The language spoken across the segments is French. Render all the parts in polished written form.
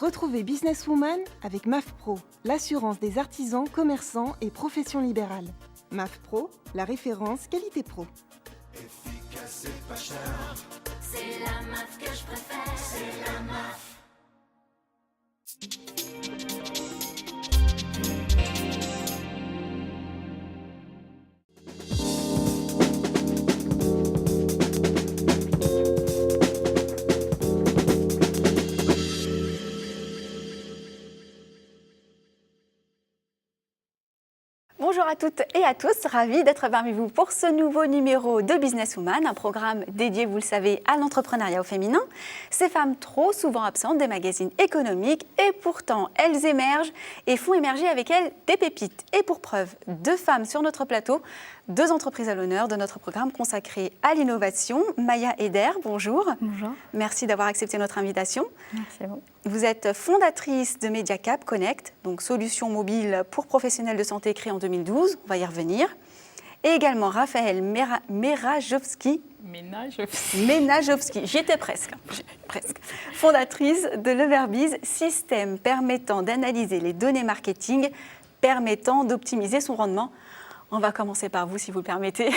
Retrouvez Businesswoman avec MAF Pro, l'assurance des artisans, commerçants et professions libérales. MAF Pro, la référence qualité pro. Efficace et pas cher. C'est la MAF que je préfère. C'est la MAF. Bonjour à toutes et à tous, ravie d'être parmi vous pour ce nouveau numéro de Businesswoman, un programme dédié, vous le savez, à l'entrepreneuriat au féminin. Ces femmes trop souvent absentes des magazines économiques et pourtant elles émergent et font émerger avec elles des pépites. Et pour preuve, 2 femmes sur notre plateau, 2 entreprises à l'honneur de notre programme consacré à l'innovation. Maya Eder, bonjour. Bonjour. Merci d'avoir accepté notre invitation. Merci à vous. Vous êtes fondatrice de Mediacap Connect, donc solution mobile pour professionnels de santé créée en 2012, on va y revenir. Et également Raphaël Merajowski. Menajowski, j'y étais presque. Fondatrice de Leverbiz, système permettant d'analyser les données marketing, permettant d'optimiser son rendement. On va commencer par vous, si vous le permettez.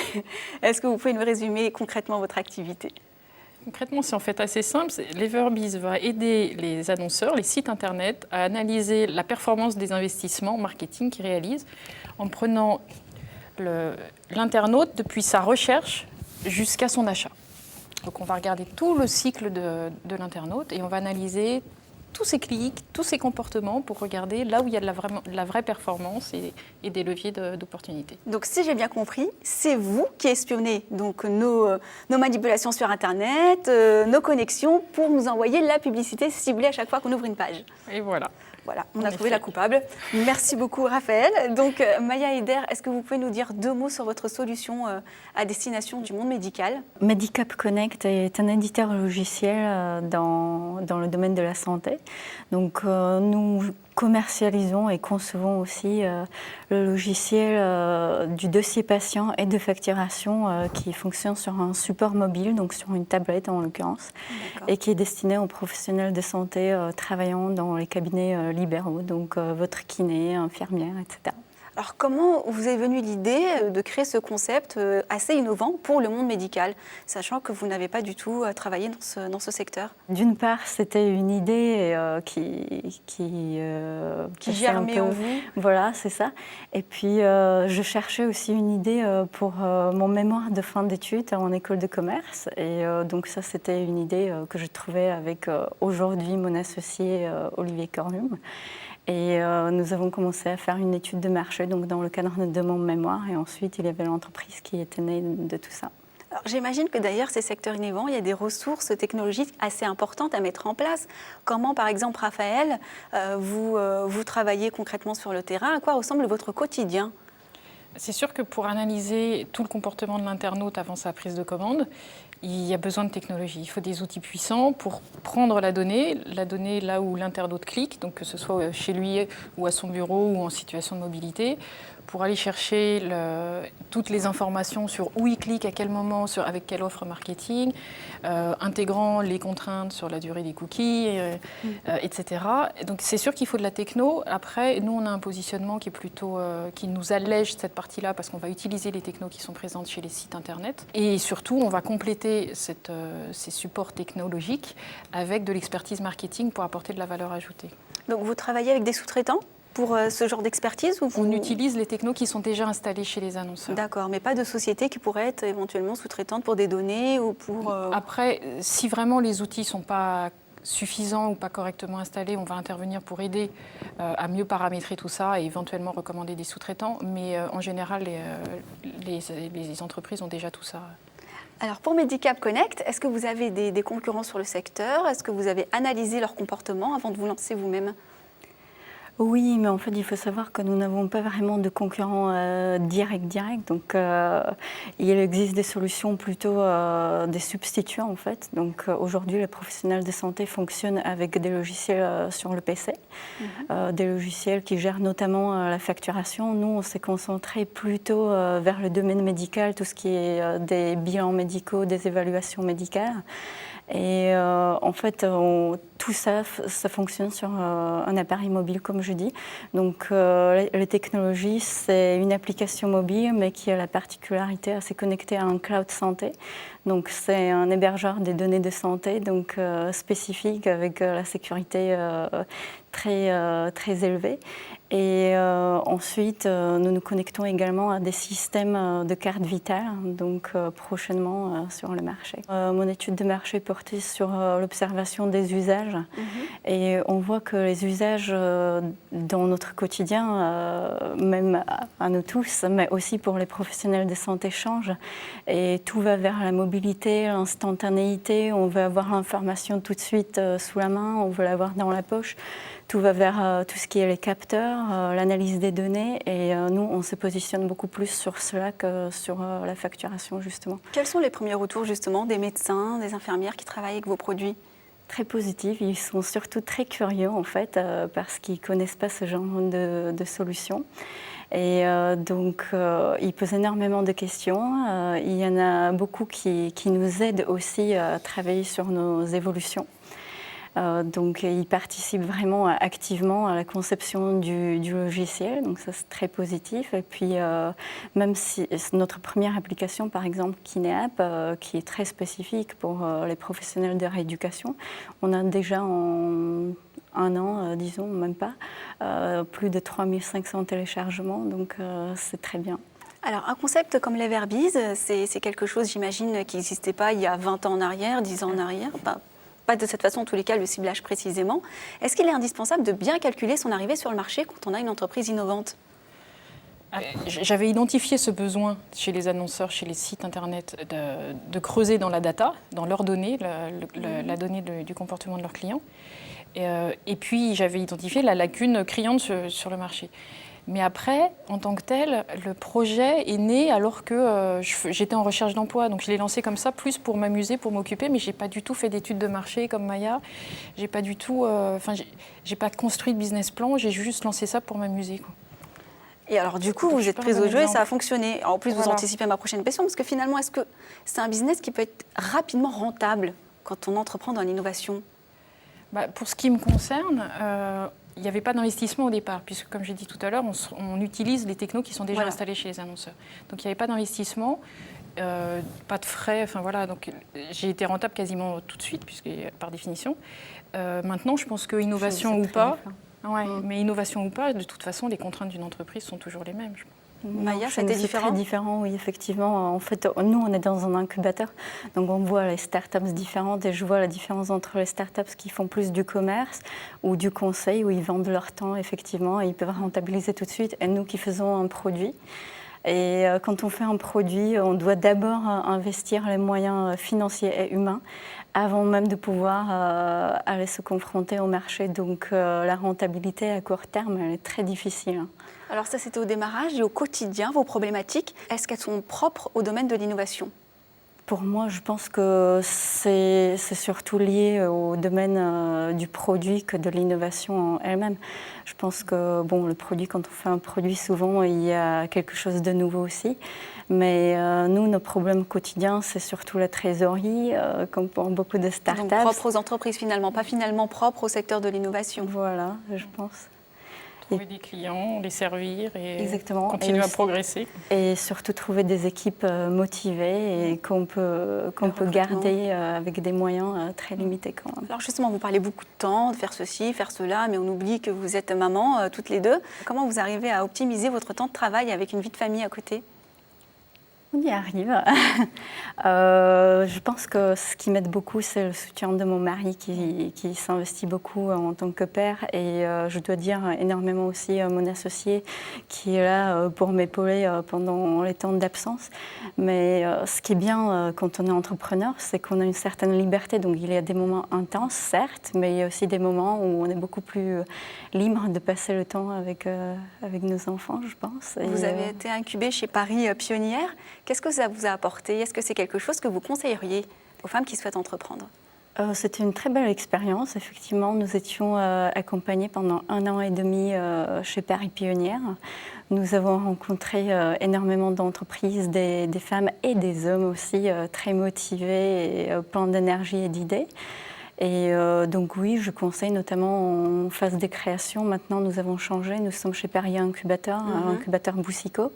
Est-ce que vous pouvez nous résumer concrètement votre activité ? Concrètement, c'est en fait assez simple. Leverbiz va aider les annonceurs, les sites internet, à analyser la performance des investissements marketing qu'ils réalisent en prenant l'internaute depuis sa recherche jusqu'à son achat. Donc on va regarder tout le cycle de l'internaute et on va analyser tous ses clics, tous ses comportements pour regarder là où il y a de la vraie performance et des leviers d'opportunité. Donc si j'ai bien compris, c'est vous qui espionnez donc nos manipulations sur Internet, nos connexions pour nous envoyer la publicité ciblée à chaque fois qu'on ouvre une page. Et voilà. Voilà, on a trouvé la coupable. Merci beaucoup Raphaël. Donc Maya Eder, est-ce que vous pouvez nous dire 2 mots sur votre solution à destination du monde médical ? Mediacap Connect est un éditeur logiciel dans le domaine de la santé. Donc nous commercialisons et concevons aussi le logiciel du dossier patient et de facturation qui fonctionne sur un support mobile, donc sur une tablette en l'occurrence, et qui est destiné aux professionnels de santé travaillant dans les cabinets libéraux, donc votre kiné, infirmière, etc. Alors comment vous est venue l'idée de créer ce concept assez innovant pour le monde médical, sachant que vous n'avez pas du tout travaillé dans ce secteur ? D'une part, c'était une idée qui germait en vous. Voilà, c'est ça. Et puis, je cherchais aussi une idée pour mon mémoire de fin d'études en école de commerce. Et donc ça, c'était une idée que je trouvais avec aujourd'hui mon associé Olivier Corlum. Et nous avons commencé à faire une étude de marché donc dans le cadre de mon mémoire. Et ensuite, il y avait l'entreprise qui était née de tout ça. Alors, j'imagine que d'ailleurs, ces secteurs innovants, il y a des ressources technologiques assez importantes à mettre en place. Comment, par exemple, Raphaël, vous travaillez concrètement sur le terrain ? À quoi ressemble votre quotidien ? C'est sûr que pour analyser tout le comportement de l'internaute avant sa prise de commande, il y a besoin de technologie. Il faut des outils puissants pour prendre la donnée là où l'internaute clique, donc que ce soit chez lui ou à son bureau ou en situation de mobilité, pour aller chercher toutes les informations sur où il clique, à quel moment, avec quelle offre marketing, intégrant les contraintes sur la durée des cookies, etc. Donc c'est sûr qu'il faut de la techno. Après, nous, on a un positionnement qui est plutôt qui nous allège cette partie-là parce qu'on va utiliser les technos qui sont présentes chez les sites internet. Et surtout, on va compléter ces supports technologiques avec de l'expertise marketing pour apporter de la valeur ajoutée. Donc vous travaillez avec des sous-traitants pour ce genre d'expertise ou vous... On utilise les technos qui sont déjà installés chez les annonceurs. D'accord, mais pas de société qui pourrait être éventuellement sous-traitante pour des données ou pour... Après, si vraiment les outils ne sont pas suffisants ou pas correctement installés, on va intervenir pour aider à mieux paramétrer tout ça et éventuellement recommander des sous-traitants. Mais en général, les entreprises ont déjà tout ça. Alors pour Mediacap Connect, est-ce que vous avez des concurrents sur le secteur ? Est-ce que vous avez analysé leur comportement avant de vous lancer vous-même ? Oui, mais en fait, il faut savoir que nous n'avons pas vraiment de concurrents directs. Donc, il existe des solutions plutôt des substituts, en fait. Donc, aujourd'hui, les professionnels de santé fonctionnent avec des logiciels sur le PC, des logiciels qui gèrent notamment la facturation. Nous, on s'est concentré plutôt vers le domaine médical, tout ce qui est des bilans médicaux, des évaluations médicales. Et en fait, tout ça, ça fonctionne sur un appareil mobile, comme je dis. Donc, les technologies, c'est une application mobile, mais qui a la particularité à se connecter à un cloud santé. Donc, c'est un hébergeur des données de santé, donc spécifique, avec la sécurité très élevée. Et ensuite, nous nous connectons également à des systèmes de carte vitale, donc prochainement sur le marché. Mon étude de marché portait sur l'observation des usages. Et on voit que les usages dans notre quotidien, même à nous tous, mais aussi pour les professionnels de santé, changent. Et tout va vers la mobilité, l'instantanéité. On veut avoir l'information tout de suite sous la main, on veut l'avoir dans la poche. Tout va vers tout ce qui est les capteurs, l'analyse des données. Et nous, on se positionne beaucoup plus sur cela que sur la facturation, justement. Quels sont les premiers retours, justement, des médecins, des infirmières qui travaillent avec vos produits ? Très positifs. Ils sont surtout très curieux, en fait, parce qu'ils ne connaissent pas ce genre de solutions. Et donc, ils posent énormément de questions. Il y en a beaucoup qui nous aident aussi à travailler sur nos évolutions. Donc, ils participent vraiment activement à la conception du logiciel, donc ça c'est très positif. Et puis, même si notre première application, par exemple, KinéApp, qui est très spécifique pour les professionnels de rééducation, on a déjà en un an, disons, même pas, plus de 3500 téléchargements, donc c'est très bien. Alors, un concept comme l'Everbiz, c'est quelque chose, j'imagine, qui n'existait pas il y a 20 ans en arrière, 10 ans en arrière, pas de cette façon, en tous les cas, le ciblage précisément. Est-ce qu'il est indispensable de bien calculer son arrivée sur le marché quand on a une entreprise innovante ? J'avais identifié ce besoin chez les annonceurs, chez les sites internet, de creuser dans la data, dans leurs données, la donnée du comportement de leurs clients. Et puis, j'avais identifié la lacune criante sur le marché. Mais après, en tant que tel, le projet est né alors que j'étais en recherche d'emploi. Donc je l'ai lancé comme ça, plus pour m'amuser, pour m'occuper, mais je n'ai pas du tout fait d'études de marché comme Maya. J'ai pas du tout, j'ai pas construit de business plan, j'ai juste lancé ça pour m'amuser, quoi. Et alors du coup, vous êtes prise au jeu et ça a fonctionné. En plus, vous anticipez ma prochaine question, parce que finalement, est-ce que c'est un business qui peut être rapidement rentable quand on entreprend dans l'innovation ? Pour ce qui me concerne, il n'y avait pas d'investissement au départ, puisque comme j'ai dit tout à l'heure, on utilise les technos qui sont déjà installés chez les annonceurs. Donc il n'y avait pas d'investissement, pas de frais, donc j'ai été rentable quasiment tout de suite, puisque par définition. Maintenant, je pense que innovation ou pas, mais innovation ou pas, de toute façon, les contraintes d'une entreprise sont toujours les mêmes, je pense. Maya, c'était différent ? Très différent, oui, effectivement. En fait, nous, on est dans un incubateur, donc on voit les startups différentes et je vois la différence entre les startups qui font plus du commerce ou du conseil, où ils vendent leur temps, effectivement, et ils peuvent rentabiliser tout de suite, et nous qui faisons un produit. Et quand on fait un produit, on doit d'abord investir les moyens financiers et humains avant même de pouvoir aller se confronter au marché. Donc la rentabilité à court terme, elle est très difficile. Alors ça, c'était au démarrage et au quotidien, vos problématiques, est-ce qu'elles sont propres au domaine de l'innovation ? Pour moi, je pense que c'est surtout lié au domaine du produit que de l'innovation elle-même. Je pense que le produit, quand on fait un produit, souvent, il y a quelque chose de nouveau aussi. Mais nous, nos problèmes quotidiens, c'est surtout la trésorerie, comme pour beaucoup de startups. Donc propre aux entreprises finalement, pas finalement propre au secteur de l'innovation. Voilà, je pense. Trouver des clients, les servir et exactement. Continuer à progresser. Et surtout trouver des équipes motivées et qu'on peut garder avec des moyens très limités quand même. Alors justement, vous parlez beaucoup de temps, de faire ceci, faire cela, mais on oublie que vous êtes maman toutes les deux. Comment vous arrivez à optimiser votre temps de travail avec une vie de famille à côté ? On y arrive. Je pense que ce qui m'aide beaucoup, c'est le soutien de mon mari qui s'investit beaucoup en tant que père. Et je dois dire énormément aussi mon associé qui est là pour m'épauler pendant les temps d'absence. Mais ce qui est bien quand on est entrepreneur, c'est qu'on a une certaine liberté. Donc il y a des moments intenses, certes, mais il y a aussi des moments où on est beaucoup plus libre de passer le temps avec nos enfants, je pense. Vous avez été incubée chez Paris Pionnière. Qu'est-ce que ça vous a apporté ? Est-ce que c'est quelque chose que vous conseilleriez aux femmes qui souhaitent entreprendre ? C'était une très belle expérience. Effectivement, nous étions accompagnés pendant 1 an et demi chez Paris Pionnière. Nous avons rencontré énormément d'entreprises, des femmes et des hommes aussi, très motivés et pleins d'énergie et d'idées. Et donc oui, je conseille notamment en phase de création. Maintenant, nous avons changé. Nous sommes chez Perrier Incubateur, incubateur Boussico,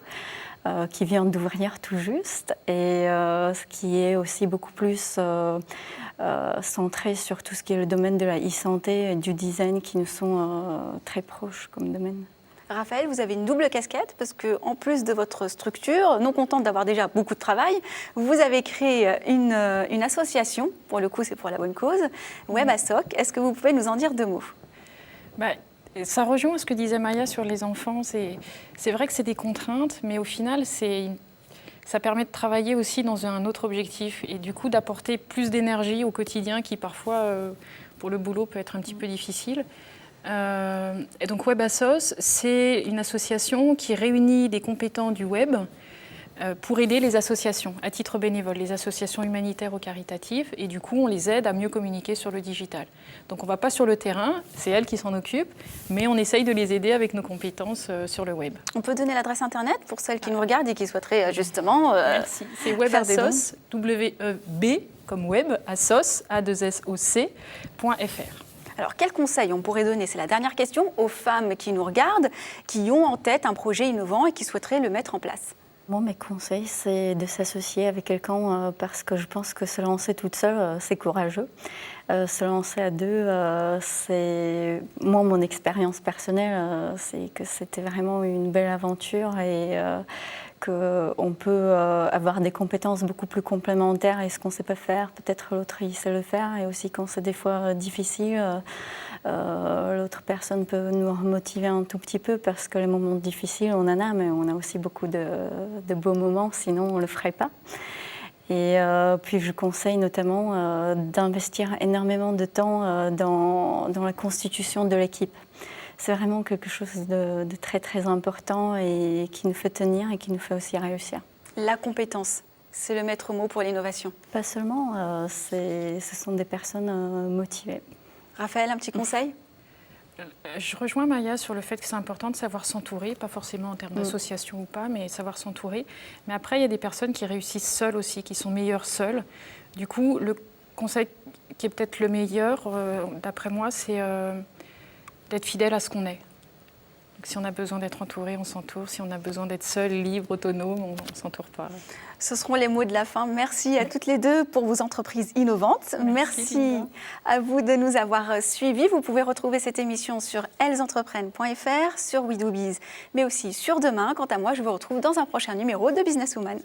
qui vient d'ouvrir tout juste. Et ce qui est aussi beaucoup plus centré sur tout ce qui est le domaine de la e-santé et du design qui nous sont très proches comme domaine. Raphaël, vous avez une double casquette parce que, en plus de votre structure, non contente d'avoir déjà beaucoup de travail, vous avez créé une association, pour le coup c'est pour la bonne cause, WebASSOC. Est-ce que vous pouvez nous en dire 2 mots ? Ça rejoint ce que disait Maya sur les enfants. C'est vrai que c'est des contraintes, mais au final, ça permet de travailler aussi dans un autre objectif et du coup d'apporter plus d'énergie au quotidien qui parfois, pour le boulot, peut être un petit peu difficile. Et donc WebASSOC, c'est une association qui réunit des compétents du web pour aider les associations à titre bénévole, les associations humanitaires ou caritatives, et du coup on les aide à mieux communiquer sur le digital. Donc on ne va pas sur le terrain, c'est elles qui s'en occupent, mais on essaye de les aider avec nos compétences sur le web. On peut donner l'adresse internet pour celles qui nous regardent et qui souhaiteraient justement Merci. C'est WebASSOC, W-E-B comme web, assoc, A2SOC.fr. Alors, quels conseils on pourrait donner, c'est la dernière question, aux femmes qui nous regardent, qui ont en tête un projet innovant et qui souhaiteraient le mettre en place ? Moi, mes conseils, c'est de s'associer avec quelqu'un parce que je pense que se lancer toute seule, c'est courageux. Se lancer à 2, c'est... Moi, mon expérience personnelle, c'est que c'était vraiment une belle aventure et qu'on peut avoir des compétences beaucoup plus complémentaires et ce qu'on ne sait pas faire, peut-être l'autre il sait le faire et aussi quand c'est des fois difficile, l'autre personne peut nous remotiver un tout petit peu parce que les moments difficiles on en a, mais on a aussi beaucoup de beaux moments, sinon on ne le ferait pas. Et puis je conseille notamment d'investir énormément de temps dans la constitution de l'équipe. C'est vraiment quelque chose de très très important et qui nous fait tenir et qui nous fait aussi réussir. La compétence, c'est le maître mot pour l'innovation. Pas seulement, ce sont des personnes motivées. Raphaël, un petit conseil ? Je rejoins Maya sur le fait que c'est important de savoir s'entourer, pas forcément en termes d'association ou pas, mais savoir s'entourer. Mais après, il y a des personnes qui réussissent seules aussi, qui sont meilleures seules. Du coup, le conseil qui est peut-être le meilleur, d'après moi, c'est d'être fidèle à ce qu'on est. Donc, si on a besoin d'être entouré, on s'entoure. Si on a besoin d'être seul, libre, autonome, on ne s'entoure pas. Ce seront les mots de la fin. Merci à toutes les deux pour vos entreprises innovantes. Merci à vous de nous avoir suivis. Vous pouvez retrouver cette émission sur ellesentreprenent.fr, sur WeDoBiz, mais aussi sur Demain. Quant à moi, je vous retrouve dans un prochain numéro de Businesswoman.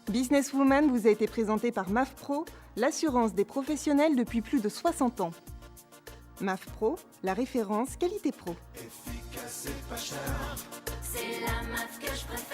Businesswoman vous a été présenté par MAFPRO, l'assurance des professionnels depuis plus de 60 ans. MAFPRO, la référence qualité pro. Efficace et pas cher. C'est la MAF que je préfère.